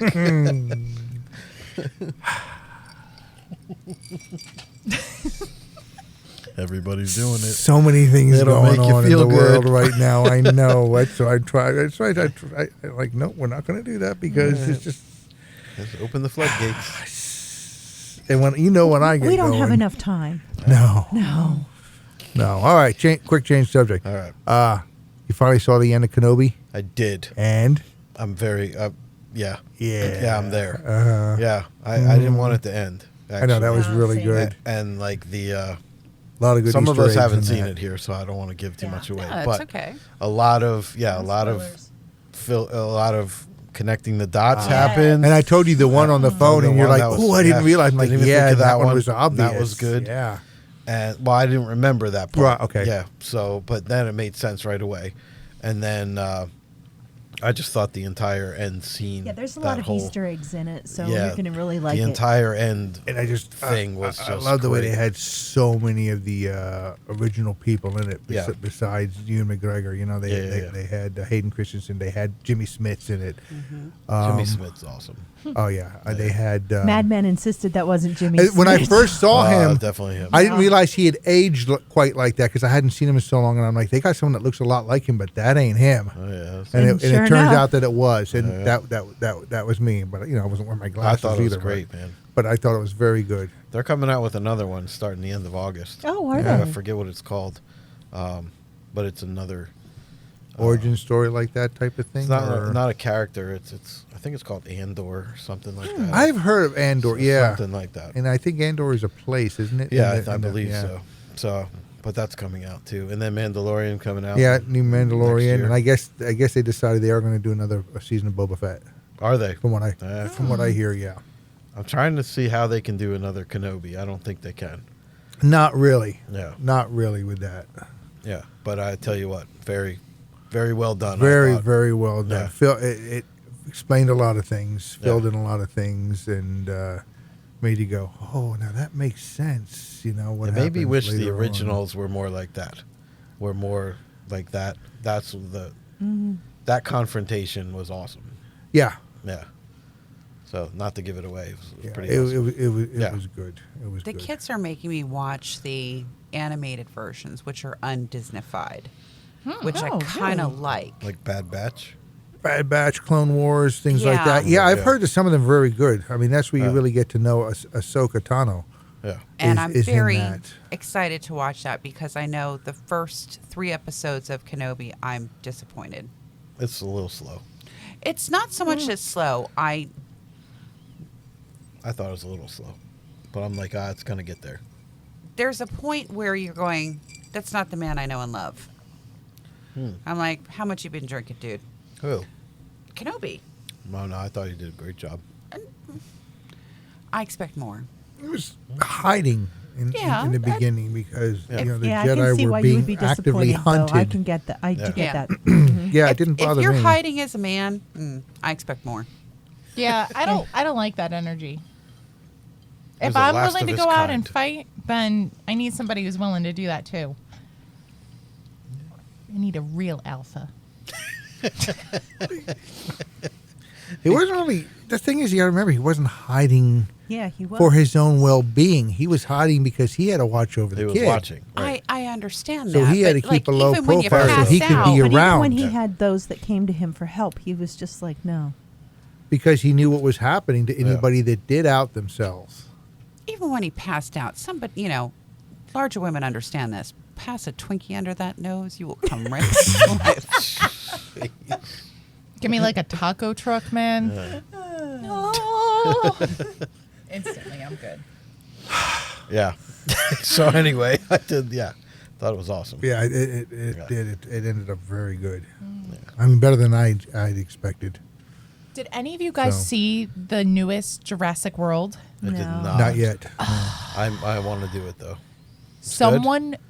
Everybody's doing it. so many things It'll going make you on in feel the world good. right now. I know. So I try. That's right. I like, no, we're not going to do that because it's just. Just open the floodgates. And when I get We don't going, have enough time. No. No. No. All right. Quick change subject. All right. You finally saw the end of Kenobi, I did. and I'm very, yeah. yeah, Yeah, I'm there. Uh, I didn't want it to end. I know that was Yeah, really same. good. And like A lot of good. some of Easter us eggs haven't in seen that. it here, so I don't want to give too much away. Yeah, it's but okay. a lot of connecting the dots happened. And I told you the one on the phone, the and you're one like, that was- "Oh, I didn't yeah, realize." I'm like, didn't even "Yeah, think of that that one one. was obvious. That was good. Yeah, And well, I didn't remember that part. Right, okay. Yeah. So, but then it made sense right away. And then I just thought the entire end scene. Yeah, there's a that lot of whole- Easter eggs in it, so Yeah, you're going to really like the it. entire end. And I just thing was I just love the way great. they had so many of the original people in it. Yeah. Besides Ewan McGregor, you know, they had Hayden Christensen, they had Jimmy Smits in it. Jimmy Smith's awesome. Oh yeah, they had Madman insisted that wasn't Jimmy When I Smith. first saw him, Definitely him. I didn't realize he had aged quite like that because I hadn't seen him in so long, and I'm like, they got someone that looks a lot like him, but that ain't him. Oh, yeah. And And it sure turns enough. out that it was, and that was me. But you know, I wasn't wearing my I glasses thought it was either. great, man. But I thought it was very good. They're coming out with another one starting the end of August. Oh, are I they? forget what it's called, but it's another. Origin story like that type of thing. It's not or- not a character. It's I think it's called Andor or something like that. I've heard of Andor, yeah, something like that. and I think Andor is a place, isn't it? Yeah, In the- I in the- believe yeah. so. So, but that's coming out too, and then Mandalorian coming out. Yeah, new next Mandalorian, year. and I guess they decided they are going to do another season of Boba Fett. Are they? From what I hear, yeah. I'm trying to see how they can do another Kenobi. I don't think they can. Not really. Yeah. Not really with that. Yeah, but I tell you what, very, very well done. I Very, thought. very well done. Yeah. Phil, it explained a lot of things, Yeah. filled in a lot of things, and made you go, "Oh, now that makes sense." You know what? I maybe happens wish the later on. originals were more like that. Were more like that. That's the that confrontation was awesome. Yeah, Yeah. So not to give it away, it was yeah. pretty It awesome. was Yeah. good. It was The good. kids are making me watch the animated versions, which are undisneyfied, which I Oh, kind of really? like. Like Bad Batch. Bad Batch, Clone Wars, things like Yeah. that. Yeah, I've Yeah. heard that some of them are very good. I mean, that's where you Yeah. really get to know Ahsoka Tano. Yeah. And is- I'm is in very that. excited to watch that because I know the first 3 episodes of Kenobi, I'm disappointed. It's a little slow. It's not so much as slow. I thought it was a little slow. But I'm like, it's going to get there. There's a point where you're going, that's not the man I know and love. I'm like, how much you been drinking, dude? Who? Kenobi. No, I thought you did a great job. I expect more. It was hiding in the beginning because you know the Yeah, I can see Jedi why were you would being be actively disappointed. Though. hunted. I can get that. I do get Yeah. that. Yeah, it didn't bother If you're me. hiding as a man, I expect more. Yeah, I don't like that energy. There's If a I'm last willing of to his go out and kind. fight, then I need somebody who's willing to do that too. I need a real alpha. He wasn't really. The thing is, you got to remember, he wasn't hiding Yeah, he was. for his own well-being. He was hiding because he had to watch over the He was kid. watching. Right. I understand So that. he had but, to keep a low even when you profile so pass he could out, be but around. even when he Yeah. had those that came to him for help, he was just like, no. Because he knew what was happening to anybody that did out themselves. even when he passed out, somebody, larger women understand this. Pass a Twinkie under that nose, you will come right back to life. Give me like a taco truck, man. Oh. Instantly, I'm good. Yeah. So anyway, I did. Yeah, thought it was awesome. Yeah, it Yeah. did. It ended up very good. I mean, better than I'd expected. Did any of you guys So- see the newest Jurassic World? I did No. not. Not yet. I want to do it though.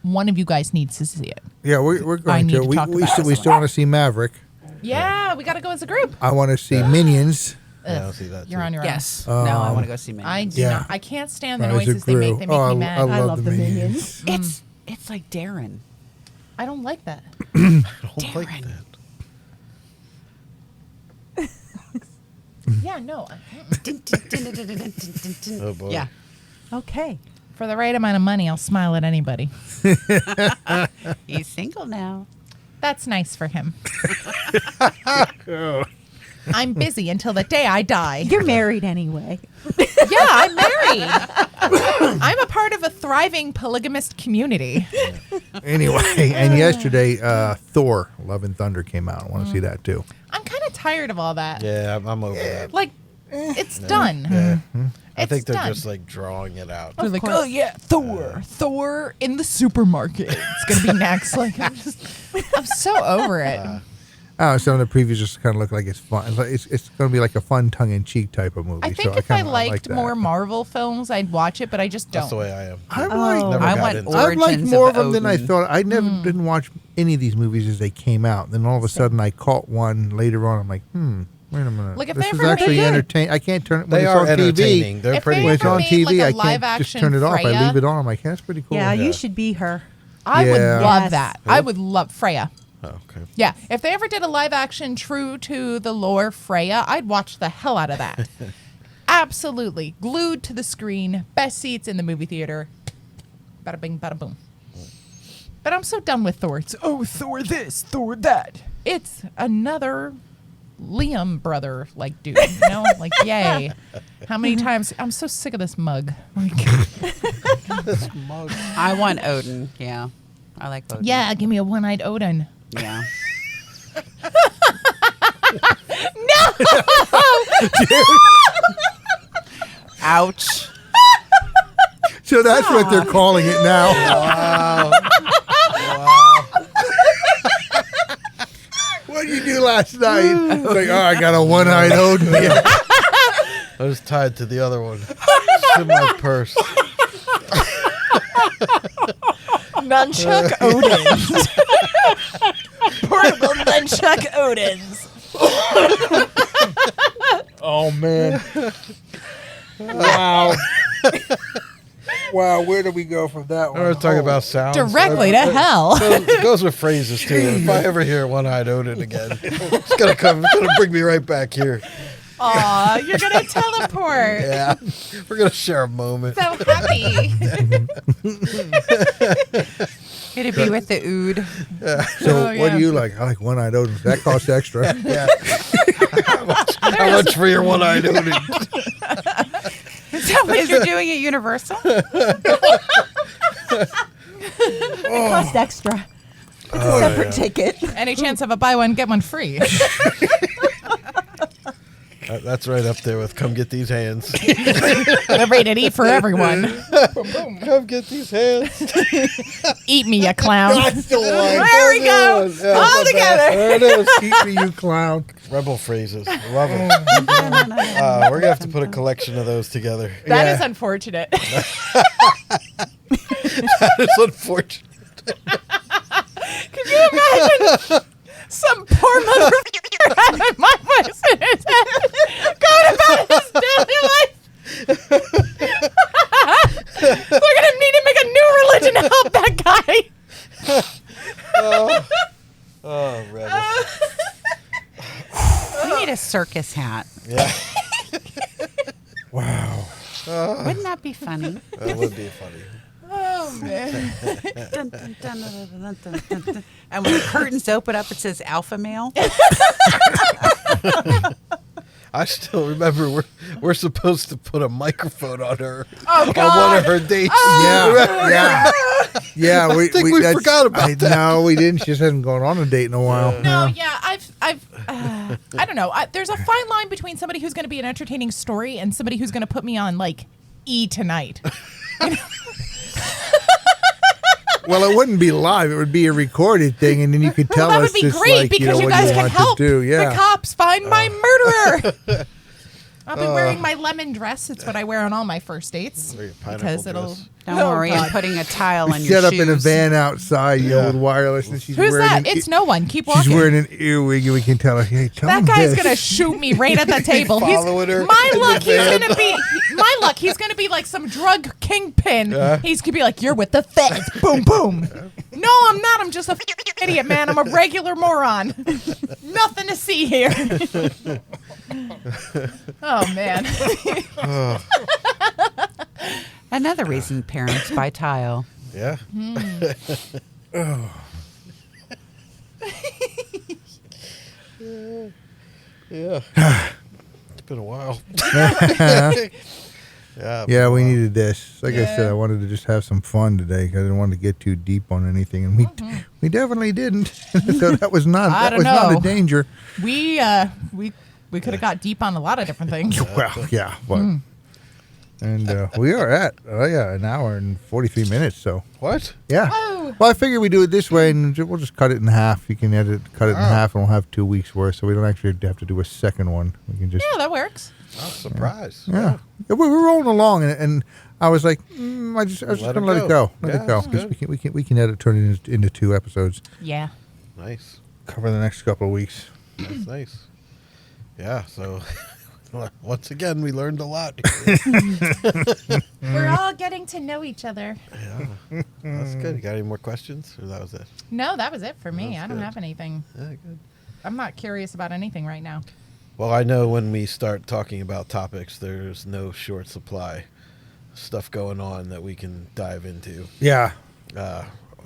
One of you guys needs to see it. Yeah, we're going need to. to We talk we about still, this we one. still want to see Maverick. Yeah, we got to go as a group. I want to see Minions. Yeah, I'll see that. You're too. on your Yes. no, I want to go see own. Minions. I do Yeah. not. I can't stand the As a noises they make. group. They make Oh, me mad. I love love the the Minions. It's like Darren. I don't like that. I don't like Darren. that. Yeah, no. Oh boy. Yeah. Okay. For the right amount of money, I'll smile at anybody. He's single now. That's nice for him. I'm busy until the day I die. You're married anyway. Yeah, I'm married. I'm a part of a thriving polygamist community. Anyway, and yesterday, Thor: Love and Thunder came out. I want to see that too. I'm kind of tired of all that. Yeah, I'm over that. Like, it's done. Yeah. I It's think they're done. just like drawing it out. They're like, oh yeah, Thor in the supermarket. It's gonna be next. Like, I'm so over it. Some of the previews just kind of look like it's fun. It's going to be like a fun, tongue-in-cheek type of movie. I think if I liked more Marvel films, I'd watch it, but I just don't. That's the way I am. I like more of them than I thought. I never didn't watch any of these movies as they came out. Then all of a sudden, I caught one later on. I'm like, wait a minute. Like if this they is ever actually made it- entertaining. I can't turn it when They it's are on entertaining. TV. They're If pretty. they When it's ever on made, TV, like, a I can't live-action just turn it off. I Freya- leave it on. I'm like, that's pretty cool. Yeah, you should be her. I would Yeah. love Yes. that. I would love Freya. Oh, okay. Yeah, if they ever did a live action true to the lore Freya, I'd watch the hell out of that. Absolutely. Glued to the screen, best seats in the movie theater. Bada bing, bada boom. But I'm so done with Thor. It's, Thor this, Thor that. It's another Liam brother, like, dude. You know? Like, yay. How many times? I'm so sick of this mug. Like, I want Odin. Yeah, I like Odin. yeah, give me a one-eyed Odin. Yeah. Ouch. So that's what they're calling it now. Wow. What did you do last night? It's like, I got a one-eyed Odin. I was tied to the other one. It's in my purse. Nunchuck Odins. Portable nunchuck Odins. Oh, man. Wow. Wow, where do we go from that one? We're talking about sounds. Directly to hell. It goes with phrases too. If I ever hear one-eyed Odin again, it's gonna come. It's gonna bring me right back here. Aw, you're gonna teleport. Yeah, we're gonna share a moment. So happy. Gonna be with the Ood. So, Oh, what yeah. do you like? I like one-eyed Odin. That costs extra. Yeah. How much for your one-eyed Odin? Is that what you're doing at Universal? It costs extra. It's a separate ticket. Any chance of a buy one get one free? That's right up there with "Come get these hands." The rated E for everyone. Come get these hands. Eat me, you clown. That's the one. There we go. All together. There it is. Keep me, you clown. Rebel phrases. Love them. We're gonna have to put a collection of those together. That Yeah. is unfortunate. That is unfortunate. Could you imagine some poor motherfucker having my voice in his head, going about his daily life? We're gonna need to make a new religion to help that guy. Oh, Rebel. We need a circus hat. Yeah, Wow. Wouldn't that be funny? that would be funny. Oh man. Dun, dun, dun, dun, dun, dun, dun, dun. And when the curtains open up, it says alpha male. I still remember we're supposed to put a microphone on her Oh, on God. one of her dates. Yeah. Yeah. I think we that's- forgot about that. No, we didn't. She just hasn't gone on a date in a while. No, yeah, I don't know. There's a fine line between somebody who's going to be an entertaining story and somebody who's going to put me on like E tonight. Well, it wouldn't be live. It would be a recorded thing, and then you could tell Well, that us would be just great like, because you what guys you can want help to do. Yeah. the cops find my murderer. I'll be wearing my lemon dress. It's what I wear on all my first dates Wear your pineapple because it'll. dress. Don't Oh, worry, God. I'm putting a tile on your Set up shoes. in a van outside, Yeah. with wireless, and she's Who's wearing that? an It's no one. Keep walking. she's wearing an earwig, and we can tell her, hey, tell That him guy's this. gonna shoot me right at the table. Following her My in the luck, he's van. gonna be my luck. He's gonna be like some drug kingpin. Yeah. He's gonna be like, "You're with the feds." Boom, boom. No, I'm not. I'm just a idiot, man. I'm a regular moron. Nothing to see here. Oh man. Another reason parents buy tile. Yeah. Yeah. It's been a while. Yeah. Yeah, we needed this. Like I said, Yeah. I wanted to just have some fun today because I didn't want to get too deep on anything, and we definitely didn't. So that was not I that was don't not know. a danger. We could have got deep on a lot of different things. Well, yeah, but and we are at an hour and 43 minutes. So What? yeah, Oh, Well, I figure we do it this way, and we'll just cut it in half. You can cut it in half, and we'll have 2 weeks worth, so we don't actually have to do a second one. We can just Yeah, that works. Oh, surprise. Yeah, we're rolling along, and I was like, I was just gonna let it go. Let it go. that's good. Because we can turn it into 2 episodes. Yeah. Nice. Cover the next couple of weeks. That's nice. Yeah, so once again, we learned a lot. We're all getting to know each other. Yeah, that's good. You got any more questions? Or that was it? No, that was it for me. That's I don't good. have anything. Yeah, good. I'm not curious about anything right now. Well, I know when we start talking about topics, there's no short supply. Stuff going on that we can dive into. Yeah.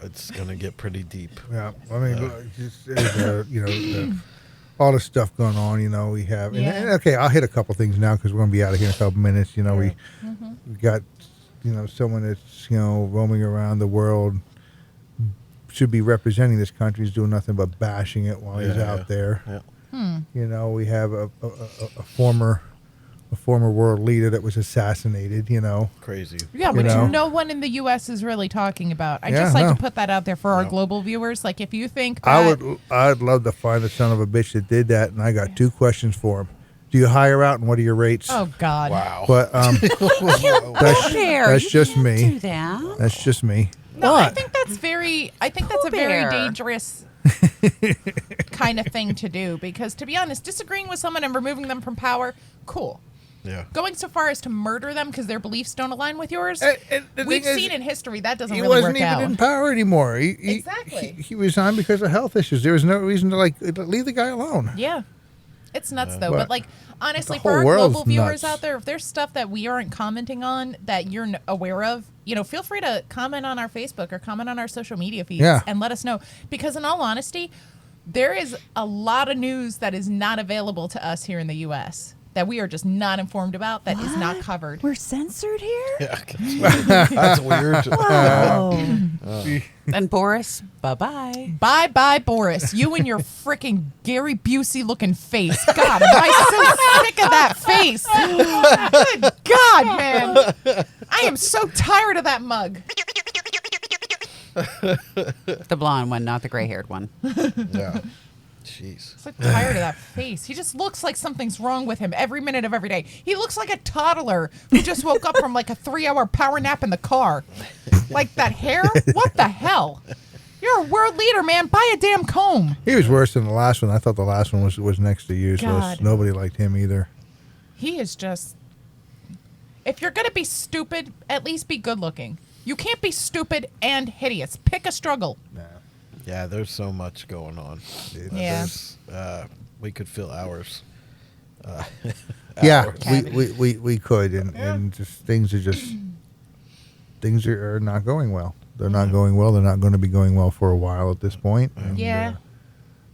It's going to get pretty deep. Yeah. I mean, all the stuff going on, we have. Yeah. And, okay, I'll hit a couple things now because we're going to be out of here in a couple minutes. We got, someone that's, roaming around the world, should be representing this country, is doing nothing but bashing it while he's out there. Yeah. We have a former world leader that was assassinated. Crazy. Yeah, which know? no one in the U.S. is really talking about. I Yeah, just like no. to put that out there for our global viewers. Like, if you think that, I'd love to find the son of a bitch that did that, and I got 2 questions for him. Do you hire out, and what are your rates? oh God, Wow. But Bear, that's you just can't me. do that. That's just me. no, I What? think that's very. I think that's a Pooh very Bear. dangerous kind of thing to do, because, to be honest, disagreeing with someone and removing them from power, cool. Yeah. Going so far as to murder them because their beliefs don't align with yours, And the we've thing is, seen in history that doesn't He really wasn't work even out. in power anymore. Exactly. He resigned because of health issues. There was no reason to leave the guy alone. Yeah. It's nuts, though. But But, like, honestly, the for our whole world's global viewers nuts. out there, if there's stuff that we aren't commenting on that you're aware of, feel free to comment on our Facebook or comment on our social media feeds Yeah. and let us know. Because, in all honesty, there is a lot of news that is not available to us here in the U.S. that we are just not informed about, that is not covered. We're censored here? Yeah. That's weird. Oh. And Boris, bye-bye. Bye, Boris. You and your freaking Gary Busey-looking face. God, am I so sick of that face. Good God, man. I am so tired of that mug. The blonde one, not the gray-haired one. Yeah. Jeez. So tired of that face. He just looks like something's wrong with him every minute of every day. He looks like a toddler who just woke up from like a 3-hour power nap in the car. Like that hair? What the hell? You're a world leader, man. Buy a damn comb. He was worse than the last one. I thought the last one was next to you, so God. nobody liked him either. He is just... If you're going to be stupid, at least be good looking. You can't be stupid and hideous. Pick a struggle. Yeah, there's so much going on. Yeah. We could fill hours. Yeah, Hours. we could, and just things are not going well. They're not going well. They're not going to be going well for a while at this point. And, Yeah.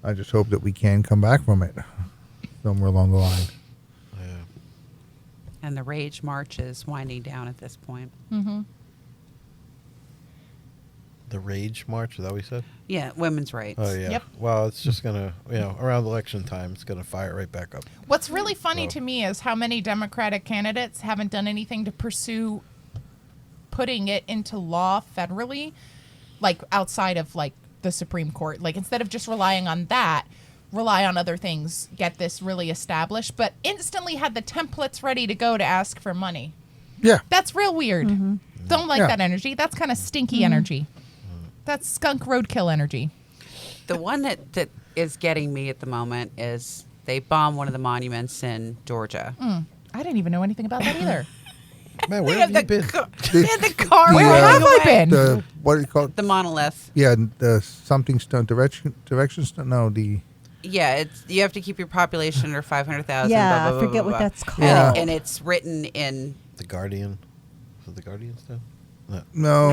I just hope that we can come back from it somewhere along the line. Yeah. And the rage march is winding down at this point. Mm-hmm. The Rage March, is that what we said? Yeah, women's rights. Oh, yeah. Yep. Well, it's just going to, around election time, it's going to fire right back up. What's really funny So- to me is how many Democratic candidates haven't done anything to pursue putting it into law federally, like outside of like the Supreme Court. Like, instead of just relying on that, rely on other things, get this really established, but instantly had the templates ready to go to ask for money. Yeah. That's real weird. Don't like Yeah. that energy. That's kind of stinky energy. That's skunk roadkill energy. The one that is getting me at the moment is they bombed one of the monuments in Georgia. I didn't even know anything about that either. Man, where have you been? They had the car. Where rolling have I away. been? The what do you call it? The monolith. Yeah, the something stone direction stone. No, the Yeah, you have to keep your population under 500,000. Yeah, blah, blah, I blah, forget blah, what blah. that's called. Yeah. And it's written in. The Guardian. Is it the Guardian stuff? No.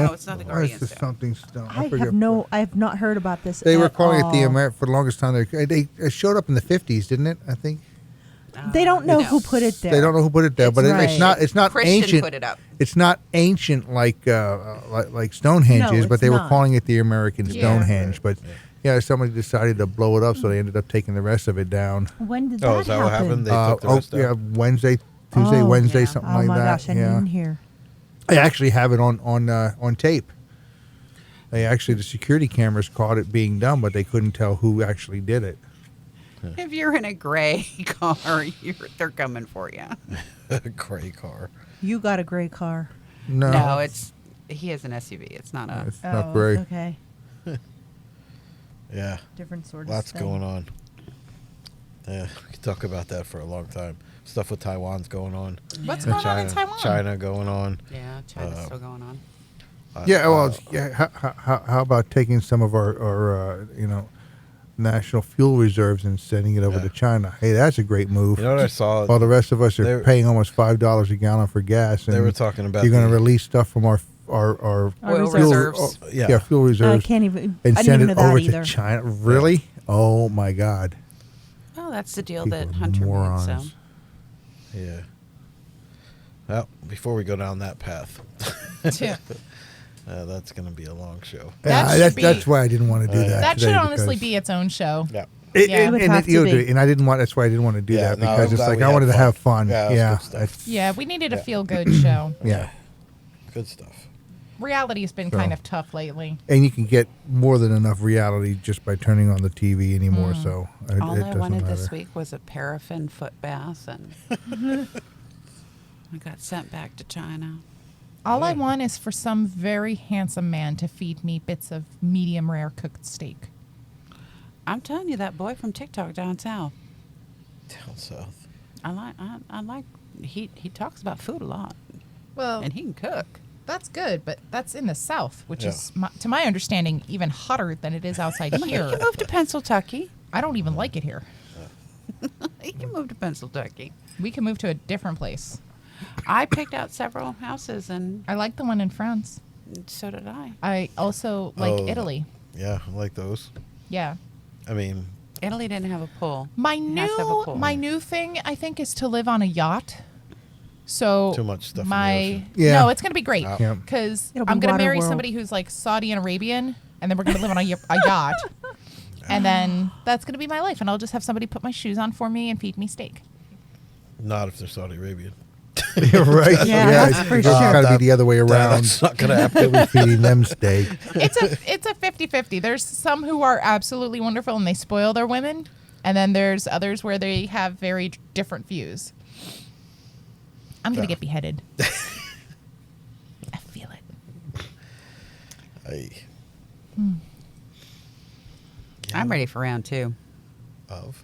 No, it's not the It's Guardian the stone. something stone. I forget have not heard about this. They were at calling it the all. American for the longest time. They showed up in the 50s, didn't it? I think They don't know No. who put it there. they don't know who put it there, but Right. it's not Christian ancient. put it up. It's not ancient like Stonehenge No, is, but it's they were not. calling it the American Yeah. Stonehenge. But yeah, somebody decided to blow it up, so they ended up taking the rest of it down. When did Oh, that is that what happened? happen? They took the rest yeah, out? Wednesday, Tuesday, Oh. Wednesday, Yeah. something Oh like my that. gosh, I yeah, didn't hear. I actually have it on tape. the security cameras caught it being done, but they couldn't tell who actually did it. If you're in a gray car, they're coming for you. Gray car. You got a gray car. No, he has an SUV. It's not a. It's not gray. Okay. Yeah. Different sort of Lots thing. going on. Yeah, we could talk about that for a long time. Stuff with Taiwan's going on. What's going on in Taiwan? China going on. Yeah, China's still going on. How about taking some of our national fuel reserves and sending it over to China? Hey, that's a great move. You know what I saw? While the rest of us are paying almost $5 a gallon for gas, and They were talking about you're going to release stuff from our Oil fuel reserves. fuel reserves. I can't even. And I send didn't it even know over that either. to China. Really? Oh my God! Oh, that's the deal People that are Hunter morons. made. So Yeah. Well, before we go down that path, Yeah. that's going to be a long show. That's why I didn't want to do that. That should today, honestly because be its own show. Yeah. Yeah. It would have to be. And I didn't want. That's why I didn't want to do that, no, because I'm it's glad like we I had wanted to have fun. Yeah, that Yeah, was good stuff. Yeah, we needed a feel-good show. yeah. Good stuff. Reality's been So. kind of tough lately. And you can get more than enough reality just by turning on the TV anymore. So all it I doesn't wanted matter. this week was a paraffin foot bath, and I got sent back to China. All I want is for some very handsome man to feed me bits of medium rare cooked steak. I'm telling you, that boy from TikTok down south. Down south. I like. He talks about food a lot, Well, and he can cook. that's good, but that's in the South, which Yeah. is, to my understanding, even hotter than it is outside He here. can move to Pennsylvania. I don't even like it here. He can move to Pennsylvania. We can move to a different place. I picked out several houses, and I like the one in France. so did I. I also like Oh. Italy. Yeah, I like those. Yeah. I mean, Italy didn't have a pool. My It has to have a pool. new thing, I think, is to live on a yacht. So Too much stuff in the My ocean. Yeah. no, it's gonna be great Yeah. because It'll be I'm gonna water marry world. somebody who's like Saudi and Arabian, and then we're gonna live on a yacht, and then that's gonna be my life, and I'll just have somebody put my shoes on for me and feed me steak. not if they're Saudi Arabian. You're right. Yeah, that's for it's sure. got to be the other way around. That's not going to happen. We'll be feeding them steak. It's a 50-50. There's some who are absolutely wonderful and they spoil their women, and then there's others where they have very different views. I'm gonna get beheaded. I feel it. I'm ready for round two. Of.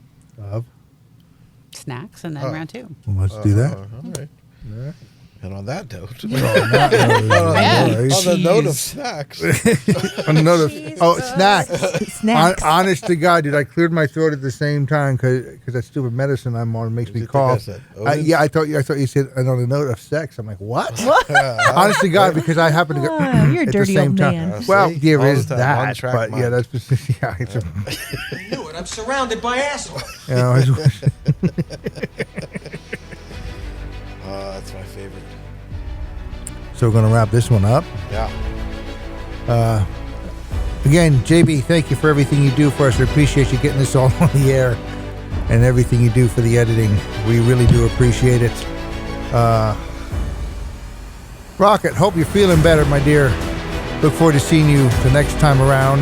Snacks, and then Oh. round two. Well, let's do that. All right. And on that note, Yeah. on the note of Jeez. snacks, Another. Oh, snacks. Snacks. Honest to God, dude, I cleared my throat at the same time because that stupid medicine I'm on makes me Did you think I cough. said Yeah, I thought you said, and on the note of sex. I'm like, what? Honest to God, because I happen to go Ah, you're a at the dirty same old time. man. Well, See? there All is the time, that, one-track but yeah, mind. that's yeah. It's a, I knew it. I'm surrounded by assholes. you know, that's my favorite. so we're gonna wrap this one up. Yeah. Again, JB, thank you for everything you do for us. We appreciate you getting this all on the air and everything you do for the editing. We really do appreciate it. Rocket, hope you're feeling better, my dear. Look forward to seeing you the next time around.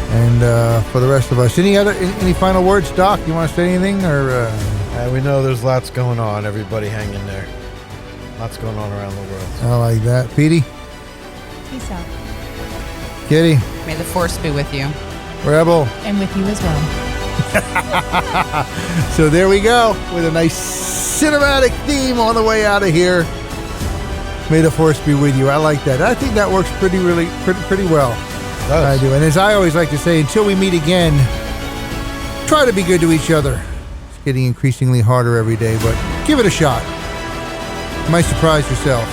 And for the rest of us, any final words, Doc? You want to say anything, or? We know there's lots going on. Everybody hang in there. Lots going on around the world. I like that, Petey, Peace out. Kitty, May the force be with you. Rebel. And with you as well. So there we go, with a nice cinematic theme on the way out of here. May the force be with you. I like that. I think that works pretty well. I do. And as I always like to say, until we meet again, try to be good to each other. It's getting increasingly harder every day, but give it a shot. You might surprise yourself.